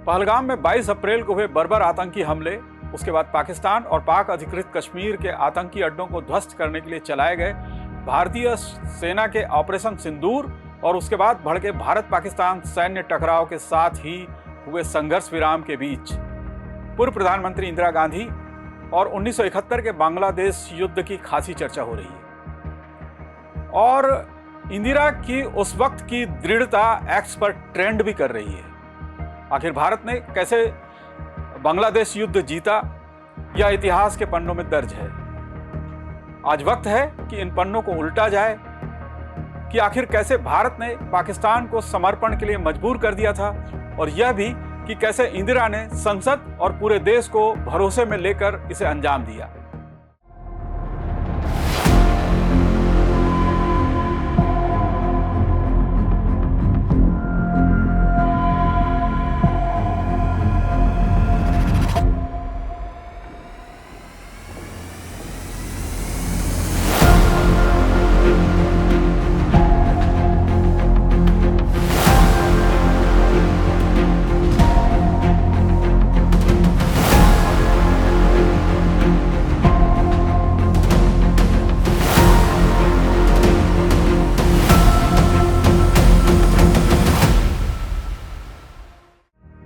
पहलगाम में 22 अप्रैल को हुए बर्बर आतंकी हमले, उसके बाद पाकिस्तान और पाक अधिकृत कश्मीर के आतंकी अड्डों को ध्वस्त करने के लिए चलाए गए भारतीय सेना के ऑपरेशन सिंदूर और उसके बाद भड़के भारत पाकिस्तान सैन्य टकराव के साथ ही हुए संघर्ष विराम के बीच पूर्व प्रधानमंत्री इंदिरा गांधी और 1971 के बांग्लादेश युद्ध की खासी चर्चा हो रही है और इंदिरा की उस वक्त की दृढ़ता एक्स पर ट्रेंड भी कर रही है। आखिर भारत ने कैसे बांग्लादेश युद्ध जीता, यह इतिहास के पन्नों में दर्ज है। आज वक्त है कि इन पन्नों को उल्टा जाए कि आखिर कैसे भारत ने पाकिस्तान को समर्पण के लिए मजबूर कर दिया था और यह भी कि कैसे इंदिरा ने संसद और पूरे देश को भरोसे में लेकर इसे अंजाम दिया।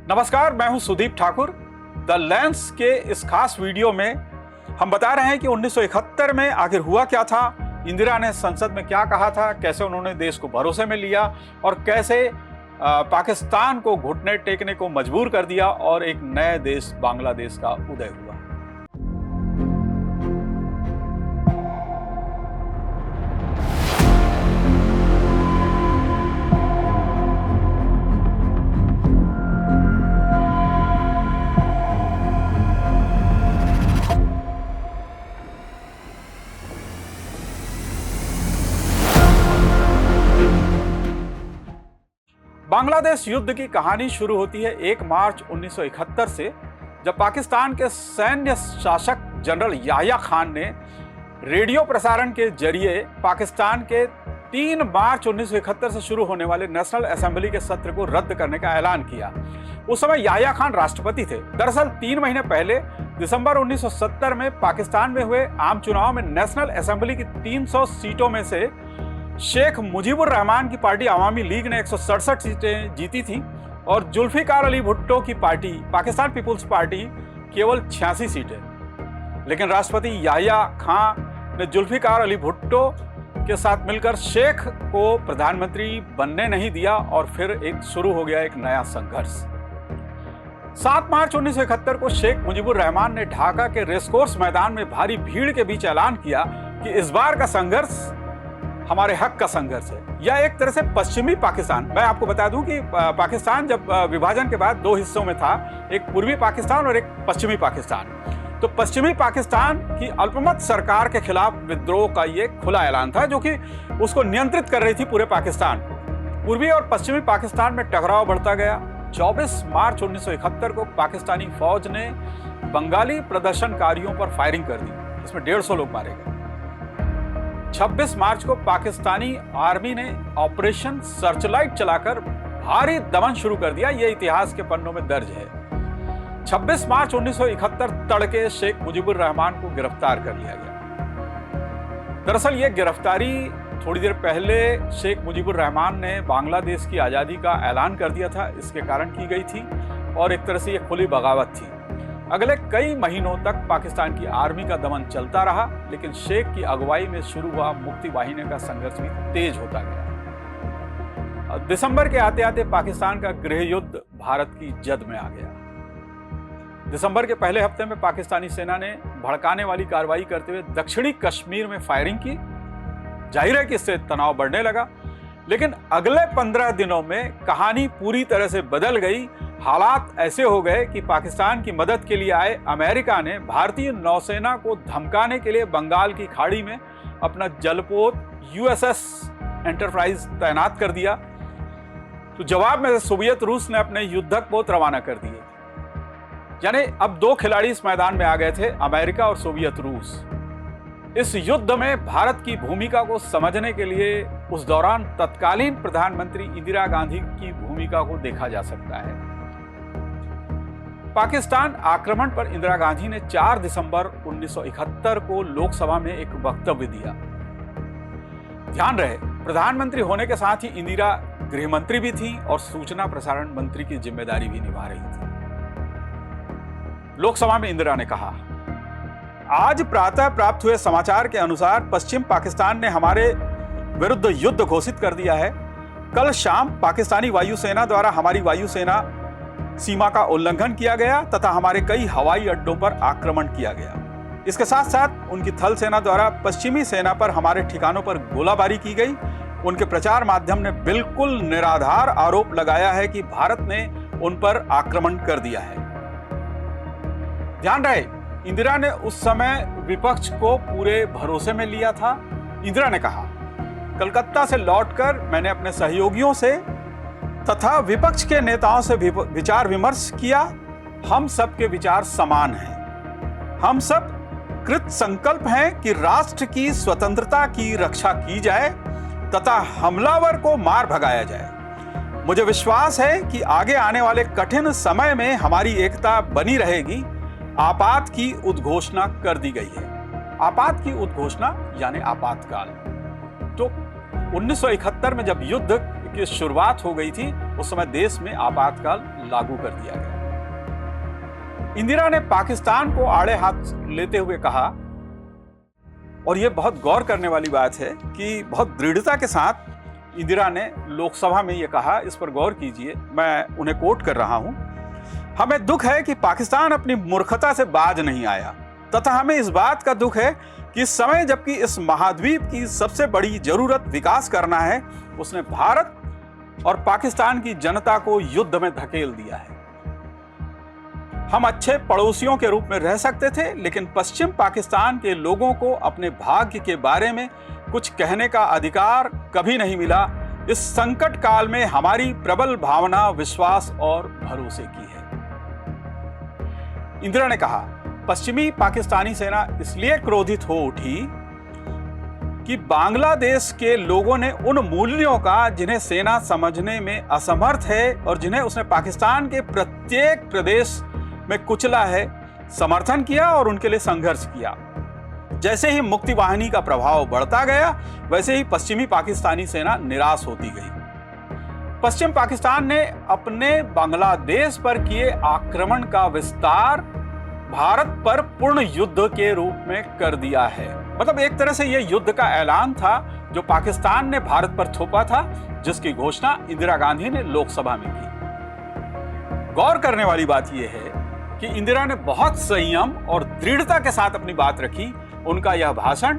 नमस्कार, मैं हूं सुदीप ठाकुर। द लेंस के इस खास वीडियो में हम बता रहे हैं कि 1971 में आखिर हुआ क्या था, इंदिरा ने संसद में क्या कहा था, कैसे उन्होंने देश को भरोसे में लिया और कैसे पाकिस्तान को घुटने टेकने को मजबूर कर दिया और एक नए देश बांग्लादेश का उदय हुआ। बांग्लादेश युद्ध की कहानी शुरू होती है 1 मार्च 1971 से, जब पाकिस्तान के सैन्य शासक जनरल याह्या खान ने रेडियो प्रसारण के जरिए पाकिस्तान के 3 मार्च 1971 से शुरू होने वाले नेशनल असेंबली के सत्र को रद्द करने का ऐलान किया। उस समय याह्या खान राष्ट्रपति थे। दरअसल 3 महीने पहले दिसंबर 1970 में पाकिस्तान में हुए आम चुनाव में नेशनल असेंबली की 300 सीटों में से शेख मुजीबुर रहमान की पार्टी अवामी लीग ने 167 सीटें जीती थी और जुल्फिकार अली भुट्टो की पार्टी पाकिस्तान पीपुल्स पार्टी केवल 86 सीटें। लेकिन राष्ट्रपति याह्या खान ने जुल्फिकार अली भुट्टो के साथ मिलकर शेख को प्रधानमंत्री बनने नहीं दिया और फिर शुरू हो गया एक नया संघर्ष। 7 मार्च 1971 को शेख मुजीबुर रहमान ने ढाका के रेसकोर्स मैदान में भारी भीड़ के बीच ऐलान किया कि इस बार का संघर्ष हमारे हक का संघर्ष है। यह एक तरह से पश्चिमी पाकिस्तान, मैं आपको बता दूं कि पाकिस्तान जब विभाजन के बाद 2 हिस्सों में था, एक पूर्वी पाकिस्तान और एक पश्चिमी पाकिस्तान। तो पश्चिमी पाकिस्तान की अल्पमत सरकार के खिलाफ विद्रोह का ये खुला ऐलान था, जो कि उसको नियंत्रित कर रही थी पूरे पाकिस्तान। पूर्वी और पश्चिमी पाकिस्तान में टकराव बढ़ता गया। 24 मार्च 1971 को पाकिस्तानी फौज ने बंगाली प्रदर्शनकारियों पर फायरिंग कर दी, इसमें 150 लोग मारे गए। 26 मार्च को पाकिस्तानी आर्मी ने ऑपरेशन सर्चलाइट चलाकर भारी दमन शुरू कर दिया। यह इतिहास के पन्नों में दर्ज है। 26 मार्च 1971 तड़के शेख मुजीबुर रहमान को गिरफ्तार कर लिया गया। दरअसल यह गिरफ्तारी थोड़ी देर पहले शेख मुजीबुर रहमान ने बांग्लादेश की आज़ादी का ऐलान कर दिया था, इसके कारण की गई थी और एक तरह से यह खुली बगावत थी। अगले कई महीनों तक पाकिस्तान की आर्मी का दमन चलता रहा, लेकिन शेख की अगुवाई में शुरू हुआ मुक्ति वाहिनी का संघर्ष भी तेज होता गया। दिसंबर के आते आते पाकिस्तान का गृह युद्ध भारत की जद में आ गया। दिसंबर के पहले हफ्ते में पाकिस्तानी सेना ने भड़काने वाली कार्रवाई करते हुए दक्षिणी कश्मीर में फायरिंग की। जाहिर है कि इससे तनाव बढ़ने लगा, लेकिन अगले 15 दिनों में कहानी पूरी तरह से बदल गई। हालात ऐसे हो गए कि पाकिस्तान की मदद के लिए आए अमेरिका ने भारतीय नौसेना को धमकाने के लिए बंगाल की खाड़ी में अपना जलपोत यूएसएस एंटरप्राइज तैनात कर दिया। तो जवाब में सोवियत रूस ने अपने युद्धक पोत रवाना कर दिए। यानी अब 2 खिलाड़ी इस मैदान में आ गए थे, अमेरिका और सोवियत रूस। इस युद्ध में भारत की भूमिका को समझने के लिए उस दौरान तत्कालीन प्रधानमंत्री इंदिरा गांधी की भूमिका को देखा जा सकता है। पाकिस्तान आक्रमण पर इंदिरा गांधी ने 4 दिसंबर 1971 को लोकसभा में एक वक्तव्य दिया। ध्यान रहे, प्रधानमंत्री होने के साथ ही इंदिरा गृह मंत्री भी थी और सूचना प्रसारण मंत्री की जिम्मेदारी भी निभा रही थी। लोकसभा में इंदिरा ने कहा, आज प्रातः प्राप्त हुए समाचार के अनुसार पश्चिम पाकिस्तान ने हमारे विरुद्ध युद्ध घोषित कर दिया है। कल शाम पाकिस्तानी वायुसेना द्वारा हमारी वायुसेना सीमा का उल्लंघन किया गया तथा हमारे कई हवाई अड्डों पर आक्रमण किया गया। इसके साथ साथ उनकी थल सेना द्वारा पश्चिमी सेना पर हमारे ठिकानों पर गोलाबारी की गई। उनके प्रचार माध्यम ने बिल्कुल निराधार आरोप लगाया है कि भारत ने उन पर आक्रमण कर दिया है। ध्यान रहे, इंदिरा ने उस समय विपक्ष को पूरे भरोसे में लिया था। इंदिरा ने कहा, कलकत्ता से लौटकर मैंने अपने सहयोगियों से तथा विपक्ष के नेताओं से विचार विमर्श किया। हम सब के विचार समान हैं। हम सब कृत संकल्प हैं कि राष्ट्र की स्वतंत्रता की रक्षा की जाए तथा हमलावर को मार भगाया जाए। मुझे विश्वास है कि आगे आने वाले कठिन समय में हमारी एकता बनी रहेगी। आपात की उद्घोषणा कर दी गई है। आपात की उद्घोषणा यानी आपातकाल। तो 1971 में जब युद्ध की शुरुआत हो गई थी, उस समय देश में आपातकाल लागू कर दिया गया। इंदिरा ने पाकिस्तान को आड़े हाथ लेते हुए कहा, और यह बहुत गौर करने वाली बात है कि बहुत दृढ़ता के साथ इंदिरा ने लोकसभा में यह कहा, इस पर गौर कीजिए, मैं उन्हें कोट कर रहा हूं। हमें दुख है कि पाकिस्तान अपनी मूर्खता से बाज नहीं आया तथा हमें इस बात का दुख है कि इस समय जबकि इस महाद्वीप की सबसे बड़ी जरूरत विकास करना है, उसने भारत और पाकिस्तान की जनता को युद्ध में धकेल दिया है। हम अच्छे पड़ोसियों के रूप में रह सकते थे, लेकिन पश्चिम पाकिस्तान के लोगों को अपने भाग्य के बारे में कुछ कहने का अधिकार कभी नहीं मिला। इस संकट काल में हमारी प्रबल भावना विश्वास और भरोसे की है। इंदिरा ने कहा, पश्चिमी पाकिस्तानी सेना इसलिए क्रोधित हो उठी कि बांग्लादेश के लोगों ने उन मूल्यों का जिन्हें सेना समझने में असमर्थ है और जिन्हें उसने पाकिस्तान के प्रत्येक प्रदेश में कुचला है, समर्थन किया और उनके लिए संघर्ष किया। जैसे ही मुक्ति वाहिनी का प्रभाव बढ़ता गया, वैसे ही पश्चिमी पाकिस्तानी सेना निराश होती गई। पश्चिम पाकिस्तान ने अपने बांग्लादेश पर किए आक्रमण का विस्तार भारत पर पूर्ण युद्ध के रूप में कर दिया है। मतलब एक तरह से यह युद्ध का ऐलान था जो पाकिस्तान ने भारत पर थोपा था, जिसकी घोषणा इंदिरा गांधी ने लोकसभा में की। गौर करने वाली बात यह है कि इंदिरा ने बहुत संयम और दृढ़ता के साथ अपनी बात रखी। उनका यह भाषण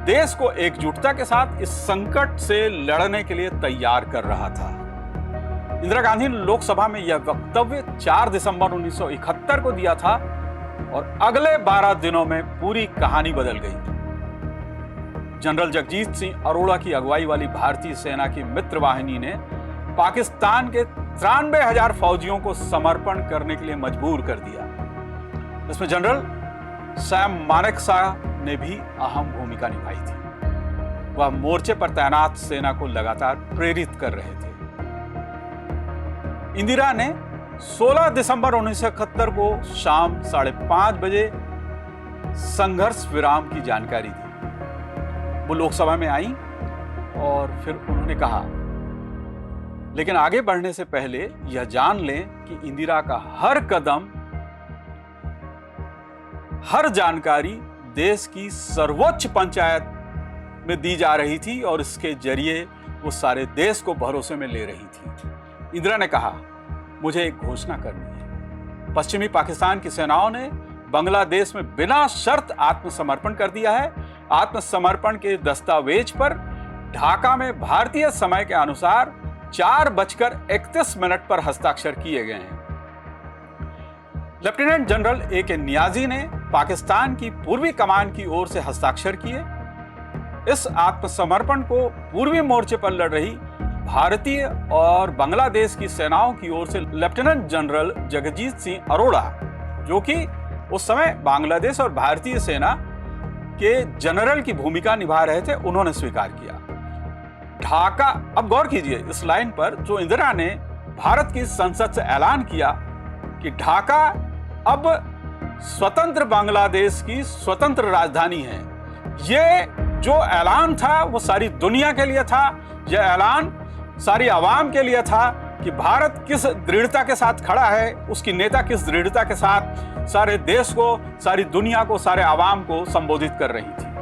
देश को एकजुटता के साथ इस संकट से लड़ने के लिए तैयार कर रहा था। इंदिरा गांधी ने लोकसभा में यह वक्तव्य 4 दिसंबर 1971 को दिया था और अगले 12 दिनों में पूरी कहानी बदल गई। जनरल जगजीत सिंह अरोड़ा की अगुवाई वाली भारतीय सेना की मित्र वाहिनी ने पाकिस्तान के 93,000 फौजियों को समर्पण करने के लिए मजबूर कर दिया। इसमें जनरल सैम मानेकशॉ ने भी अहम भूमिका निभाई थी। वह मोर्चे पर तैनात सेना को लगातार प्रेरित कर रहे थे। इंदिरा ने 16 दिसंबर 1971 को शाम 5:30 बजे संघर्ष विराम की जानकारी दी। वो लोकसभा में आई और फिर उन्होंने कहा, लेकिन आगे बढ़ने से पहले यह जान लें कि इंदिरा का हर कदम, हर जानकारी देश की सर्वोच्च पंचायत में दी जा रही थी और इसके जरिए वो सारे देश को भरोसे में ले रही थी। इंदिरा ने कहा, मुझे एक घोषणा करनी है। पश्चिमी पाकिस्तान की सेनाओं ने बांग्लादेश में बिना शर्त आत्मसमर्पण कर दिया है। आत्मसमर्पण के दस्तावेज पर ढाका में भारतीय समय के अनुसार 4:31 पर हस्ताक्षर किए गए हैं। Lieutenant general A.K. नियाजी ने पाकिस्तान की पूर्वी कमान की ओर से हस्ताक्षर किए। इस आत्मसमर्पण को पूर्वी मोर्चे पर लड़ रही भारतीय और बांग्लादेश की सेनाओं की ओर से लेफ्टिनेंट जनरल जगजीत सिंह अरोड़ा, जो कि उस समय बांग्लादेश और भारतीय सेना के जनरल की भूमिका निभा रहे थे, उन्होंने स्वीकार किया। ढाका, अब गौर कीजिए इस लाइन पर, जो इंदिरा ने भारत की संसद से ऐलान किया कि ढाका अब स्वतंत्र बांग्लादेश की स्वतंत्र राजधानी है। ये जो ऐलान था वो सारी दुनिया के लिए था, यह ऐलान सारी आवाम के लिए था कि भारत किस दृढ़ता के साथ खड़ा है, उसकी नेता किस दृढ़ता के साथ सारे देश को, सारी दुनिया को, सारे आवाम को संबोधित कर रही थी।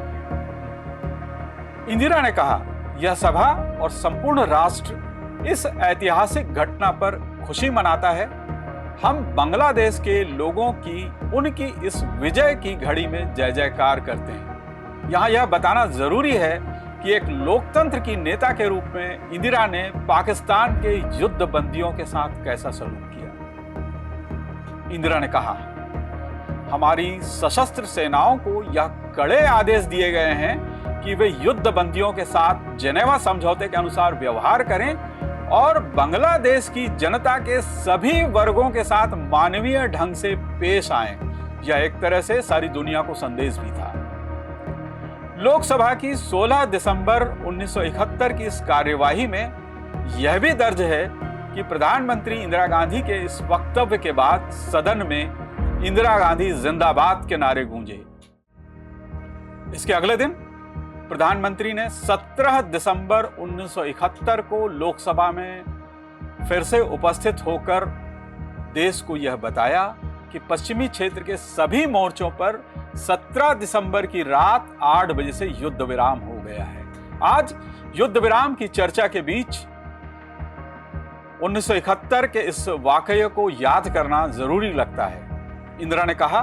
इंदिरा ने कहा, यह सभा और संपूर्ण राष्ट्र इस ऐतिहासिक घटना पर खुशी मनाता है। हम बांग्लादेश के लोगों की उनकी इस विजय की घड़ी में जय जयकार करते हैं। यहाँ यह बताना जरूरी है कि एक लोकतंत्र की नेता के रूप में इंदिरा ने पाकिस्तान के युद्ध बंदियों के साथ कैसा सलूक किया। इंदिरा ने कहा, हमारी सशस्त्र सेनाओं को यह कड़े आदेश दिए गए हैं कि वे युद्ध बंदियों के साथ जेनेवा समझौते के अनुसार व्यवहार करें और बांग्लादेश की जनता के सभी वर्गों के साथ मानवीय ढंग से पेश आएं। यह एक तरह से सारी दुनिया को संदेश भी था। लोकसभा की 16 दिसंबर 1971 की इस कार्यवाही में यह भी दर्ज है कि प्रधानमंत्री इंदिरा गांधी के इस वक्तव्य के बाद सदन में इंदिरा गांधी जिंदाबाद के नारे गूंजे। इसके अगले दिन प्रधानमंत्री ने 17 दिसंबर 1971 को लोकसभा में फिर से उपस्थित होकर देश को यह बताया कि पश्चिमी क्षेत्र के सभी मोर्चों पर 17 दिसंबर की रात 8 बजे से युद्ध विराम हो गया है। आज युद्ध विराम की चर्चा के बीच 1971 के इस वाकये को याद करना जरूरी लगता है। इंदिरा ने कहा,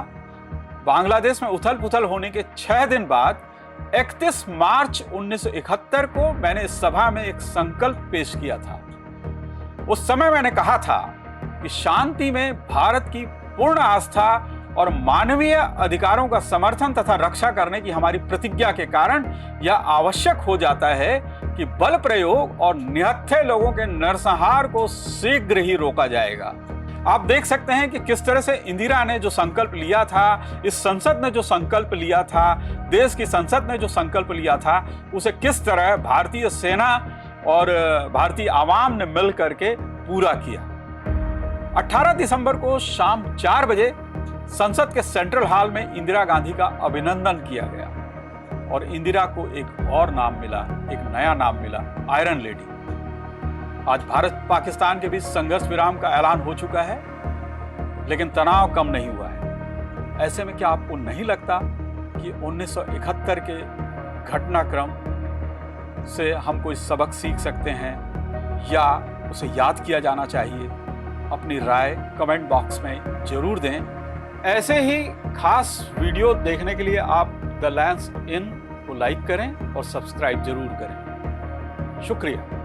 बांग्लादेश में उथल पुथल होने के 6 दिन बाद 31 मार्च 1971 को मैंने इस सभा में एक संकल्प पेश किया था। उस समय मैंने कहा था कि शांति में भारत की पूर्ण आस्था और मानवीय अधिकारों का समर्थन तथा रक्षा करने की हमारी प्रतिज्ञा के कारण यह आवश्यक हो जाता है कि बल प्रयोग और निहत्थे लोगों के नरसंहार को शीघ्र ही रोका जाएगा। आप देख सकते हैं कि किस तरह से इंदिरा ने जो संकल्प लिया था, इस संसद ने जो संकल्प लिया था, देश की संसद ने जो संकल्प लिया था, उसे किस तरह भारतीय सेना और भारतीय आवाम ने मिल करके पूरा किया। 18 दिसंबर को शाम 4 बजे संसद के सेंट्रल हॉल में इंदिरा गांधी का अभिनंदन किया गया और इंदिरा को एक और नाम मिला, एक नया नाम मिला, आयरन लेडी। आज भारत पाकिस्तान के बीच संघर्ष विराम का ऐलान हो चुका है, लेकिन तनाव कम नहीं हुआ है। ऐसे में क्या आपको नहीं लगता कि 1971 के घटनाक्रम से हम कोई सबक सीख सकते हैं या उसे याद किया जाना चाहिए? अपनी राय कमेंट बॉक्स में जरूर दें। ऐसे ही खास वीडियो देखने के लिए आप द लेंस इन को लाइक करें और सब्सक्राइब जरूर करें। शुक्रिया।